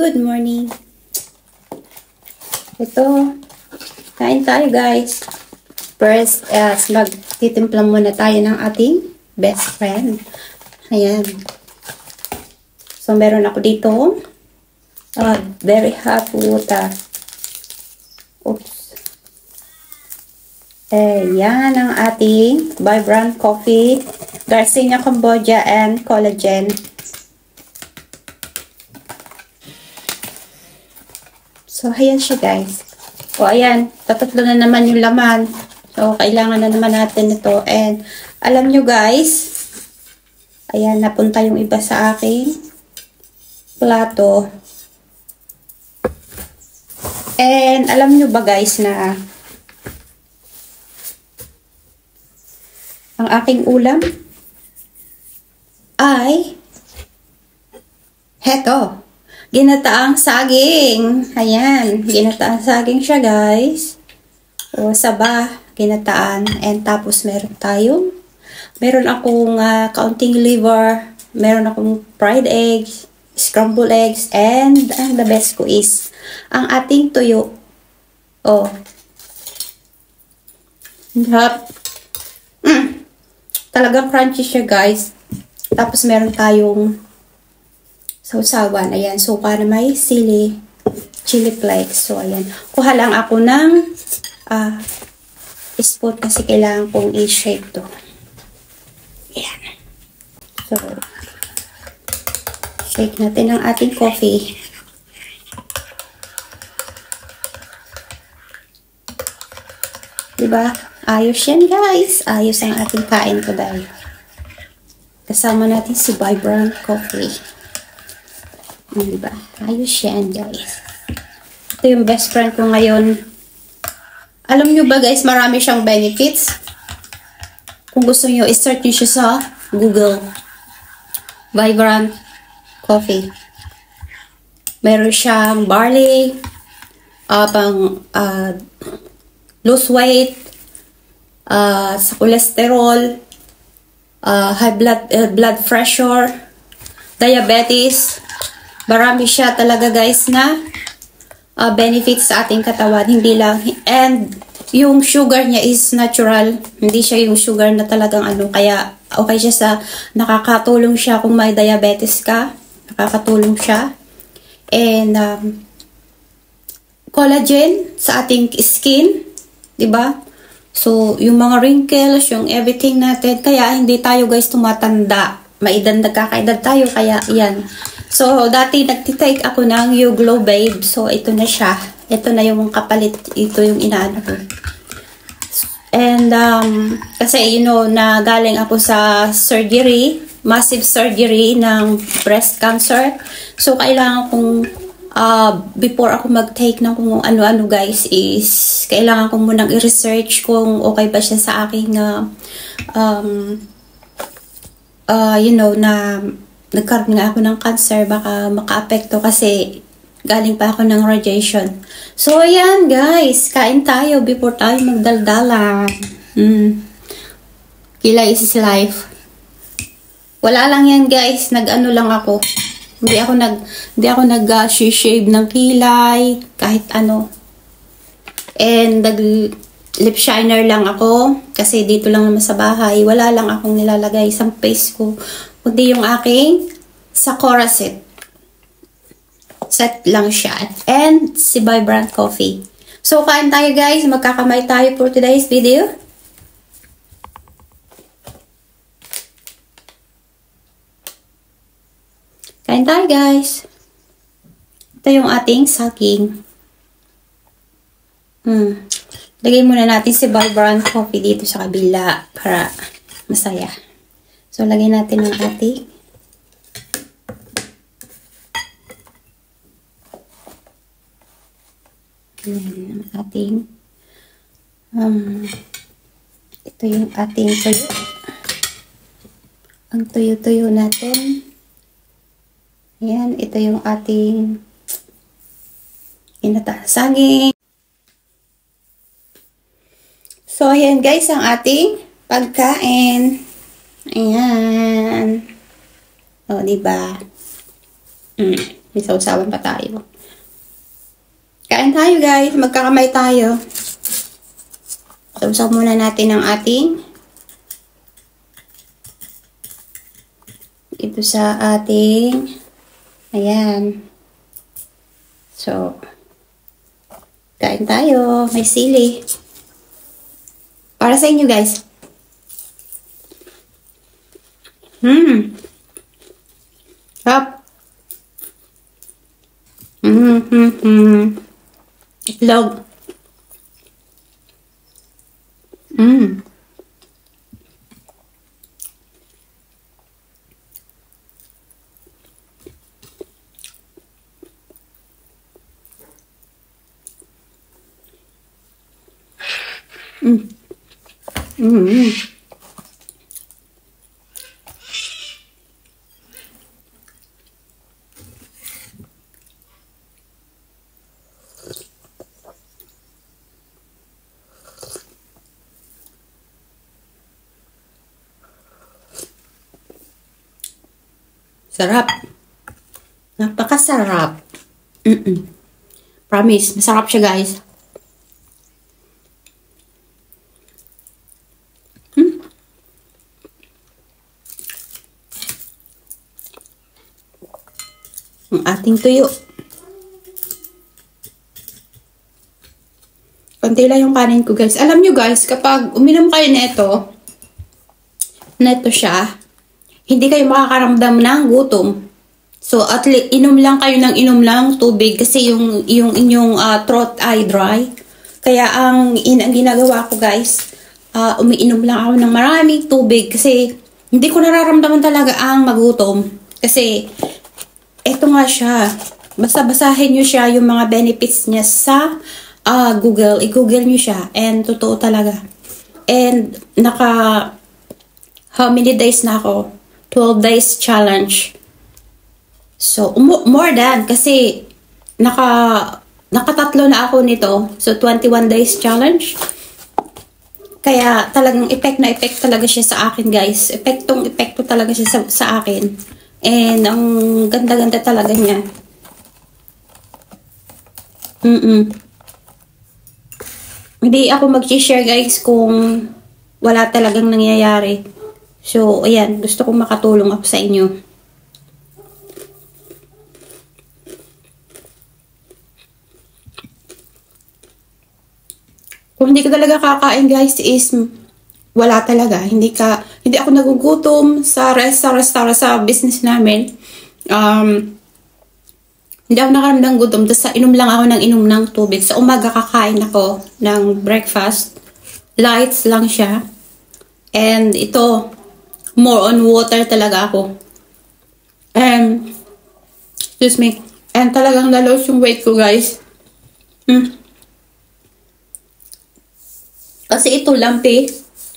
Good morning. Ito, kain tayo guys. First, magtitimpla muna tayo ng ating best friend. Ayan. So, meron ako dito. Very hot water. Oops. Yan ang ating Vibrant Coffee, Garcinia Cambodia, and Collagen. So, ayan siya guys. O, ayan. Tatatlo na naman yung laman. So, kailangan na naman natin ito. And, alam nyo guys, ayan, napunta yung iba sa aking plato. And, alam nyo ba guys na ang aking ulam ay heto. Ginataang saging. Ayan. Ginataang saging siya, guys. O, saba. Ginataan. And tapos, meron akong kaunting liver. Meron akong fried eggs, scrambled eggs, and ang the best ko is ang ating tuyo. O. Talagang crunchy siya, guys. Tapos, meron tayong sausawan. Ayan, suka na may chili flakes. So, ayan. Kuha lang ako ng spoon kasi kailangan kong i-shake to. Ayan. So, shake natin ang ating coffee. Diba? Ayos yan, guys. Ayos ang ating kain ko dahil. Kasama natin si Vibrant Coffee. Diba? Ayos yan, guys. Ito yung best friend ko ngayon. Alam nyo ba, guys, marami siyang benefits. Kung gusto nyo, i-search nyo siya sa Google. Vibrant Coffee. Meron siyang barley, lose weight, sa cholesterol, high blood pressure, diabetes. Marami siya talaga guys na benefits sa ating katawan. Hindi lang, and yung sugar niya is natural. Hindi siya yung sugar na talagang kaya okay siya nakakatulong siya kung may diabetes ka. Nakakatulong siya. And collagen sa ating skin, 'di ba? So, yung mga wrinkles, yung everything natin, kaya hindi tayo guys tumatanda. Nagkakaedad tayo, kaya yan. So, dati nagtitake ako ng You Glow Babe. So, ito na siya. Ito na yung kapalit. Ito yung inaano ko. And, kasi, na galing ako sa surgery, massive surgery ng breast cancer. So, kailangan kong before ako mag-take ng kung ano-ano guys is kailangan ko munang i-research kung okay ba siya sa aking na nagkaroon nga ako ng cancer, baka maka-apekto kasi galing pa ako ng radiation. So ayan guys, kain tayo before tayo magdaldalan. Kila is life. Wala lang yan guys, nag-ano lang ako. Hindi ako nag-shave ng kilay, kahit ano. And lip shiner lang ako kasi dito lang naman sa bahay. Wala lang akong nilalagay sa face ko. Kundi yung aking Sakura set. Set lang siya. And si Vibrant Coffee. So, kain tayo guys. Magkakamay tayo for today's video. Kain tayo guys. Ito yung ating saging. Lagay muna natin si Vibrant Coffee dito sa kabila para masaya. So, lagay natin ang ating ito yung ating tuyo. Ang tuyo-tuyo natin. Ayan, ito yung ating ginataang saging. So, ayan guys, ang ating pagkain. Ayan. O, diba? May sausawan pa tayo. Kain tayo guys. Magkakamay tayo. Sausaw muna natin ang ating ito sa ating ayan. So, kain tayo. May sili. Para sa inyo guys. Sarap. Itlog. Sarap. Napakasarap. Promise, masarap siya guys. Ang ating tuyo. Konti lang yung kanin ko guys. Alam nyo guys, kapag uminom kayo neto siya, hindi kayo makakaramdam ng gutom. So, at least, inom lang kayo ng inom lang tubig kasi yung inyong throat ay dry. Kaya, ang ginagawa ko guys, umiinom lang ako ng maraming tubig kasi hindi ko nararamdaman talaga ang magutom. Kasi, eto nga siya. Basta basahin nyo siya yung mga benefits niya sa Google. I-Google nyo siya. And, totoo talaga. And, how many days na ako? 12 days challenge. So, more than kasi nakatatlo na ako nito. So, 21 days challenge. Kaya talagang effect na effect talaga siya sa akin, guys. Epekto talaga siya sa akin. And ang ganda-ganda talaga niya. Hindi ako mag-share, guys, kung wala talagang nangyayari. So, ayan. Gusto kong makatulong ako sa inyo. Kung hindi ka talaga kakain, guys, is wala talaga. Hindi ako nagugutom sa restaurant sa business namin. Hindi ako nakaramdang gutom. Tapos inom lang ako ng inom ng tubig. Sa umaga kakain ako ng breakfast. Lights lang siya. And ito, more on water talaga ako. Excuse me. And talagang lalos yung weight ko, guys. Kasi ito, lumpy.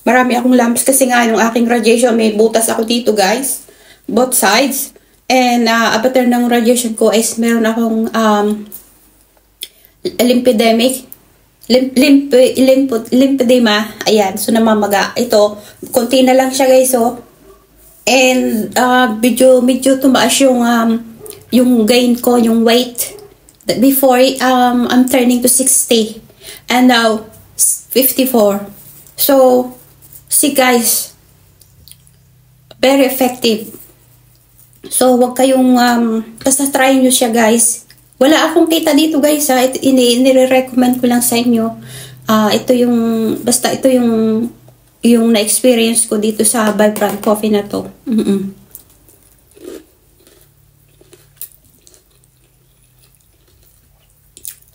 Marami akong lumps kasi nga yung aking radiation, may butas ako dito, guys. Both sides. And after ng radiation ko is meron akong lymphedema. Ayan, so namamaga. Ito, konti na lang siya, guys, oh. And medyo tumaas yung gain ko, yung weight. Before, I'm turning to 60. And now, 54. So, see guys, very effective. So, wag kayong, basta try nyo siya, guys. Wala akong kita dito, guys, ha. Nire-recommend ko lang sa inyo. Ito yung na-experience ko dito sa Vibrant Coffee na to.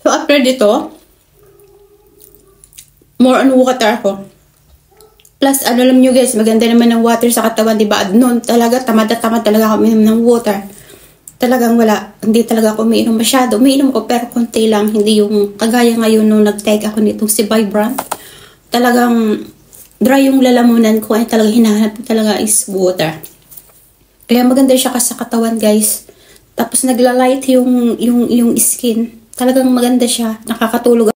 So, after dito, more on water ako. Plus, alam nyo guys, maganda naman ng water sa katawan, diba? Noon talaga, tamad talaga ako uminom ng water. Talagang wala. Hindi talaga ako umiinom masyado. Umiinom ko pero konti lang. Hindi yung kagaya ngayon nung nag-take ako nitong si Vibrant. Talagang dry yung lalamunan ko. Ay talagang hinahanap ko talaga is water. Kaya maganda siya sa katawan, guys. Tapos naglalight yung skin. Talagang maganda siya. Nakakatulog.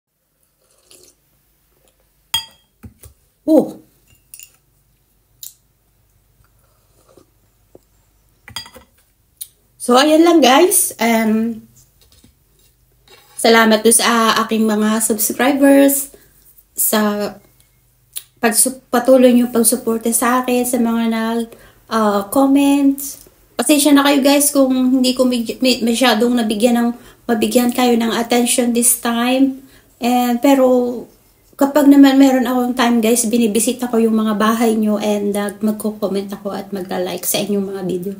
Oh. So, ayan lang guys. Salamat doon sa aking mga subscribers, sa patuloy nyo pagsuporta sa akin, sa mga comments. Pasensya na kayo guys kung hindi ko masyadong mabigyan kayo ng attention this time. Pero kapag naman meron akong time guys, binibisita ko yung mga bahay nyo and magko-comment ako at magla-like sa inyong mga video.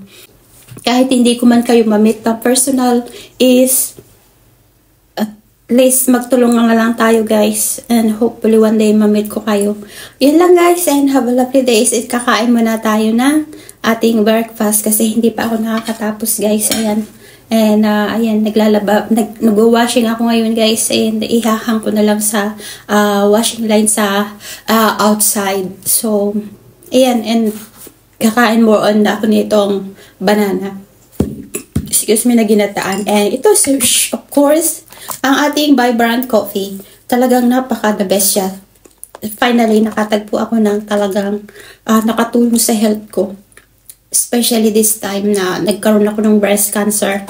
Kahit hindi ko man kayo ma-meet na personal, is at least magtulungan na lang tayo guys, and hopefully one day ma-meet ko kayo. Yan lang guys, and have a lovely day. Kakain muna tayo ng ating breakfast kasi hindi pa ako nakakatapos guys. Ayan. And ayan, nag-washing ako ngayon guys, and ihahang ko na lang sa washing line sa outside. So ayan, and kakain more on ako nitong banana. Excuse me, na ginataan. And ito, of course, ang ating Vibrant Coffee. Talagang napaka-the best siya. Finally, nakatagpo ako ng talagang nakatulong sa health ko. Especially this time na nagkaroon ako ng breast cancer.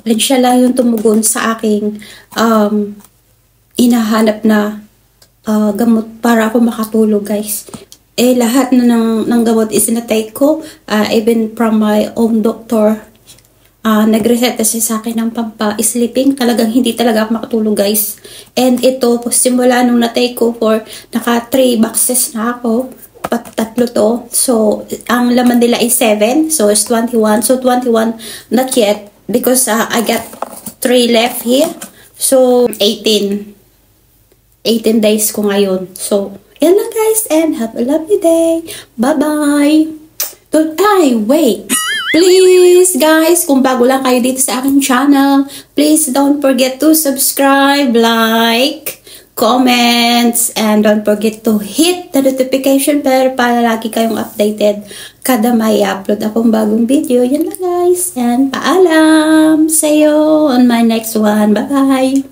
And siya lang yung tumugon sa aking inahanap na gamot para ako makatulog guys. Lahat na ng gamot is na-take ko, even from my own doctor. Nag-reset siya sa akin ng pampa-sleeping. Talagang hindi talaga ako makatulog guys. And ito, simula nung na-take ko for, naka 3 boxes na ako. Tatlo to. So, ang laman nila is 7. So, it's 21. So, 21, not yet. Because I got 3 left here. So, 18 days ko ngayon. So, yan lang guys, and have a lovely day. Bye-bye. Wait. Please guys, kung bago lang kayo dito sa aking channel, please don't forget to subscribe, like, comments, and don't forget to hit the notification bell para lagi kayong updated kada may upload akong bagong video. Yan lang guys, and paalam sa iyo on my next one. Bye-bye.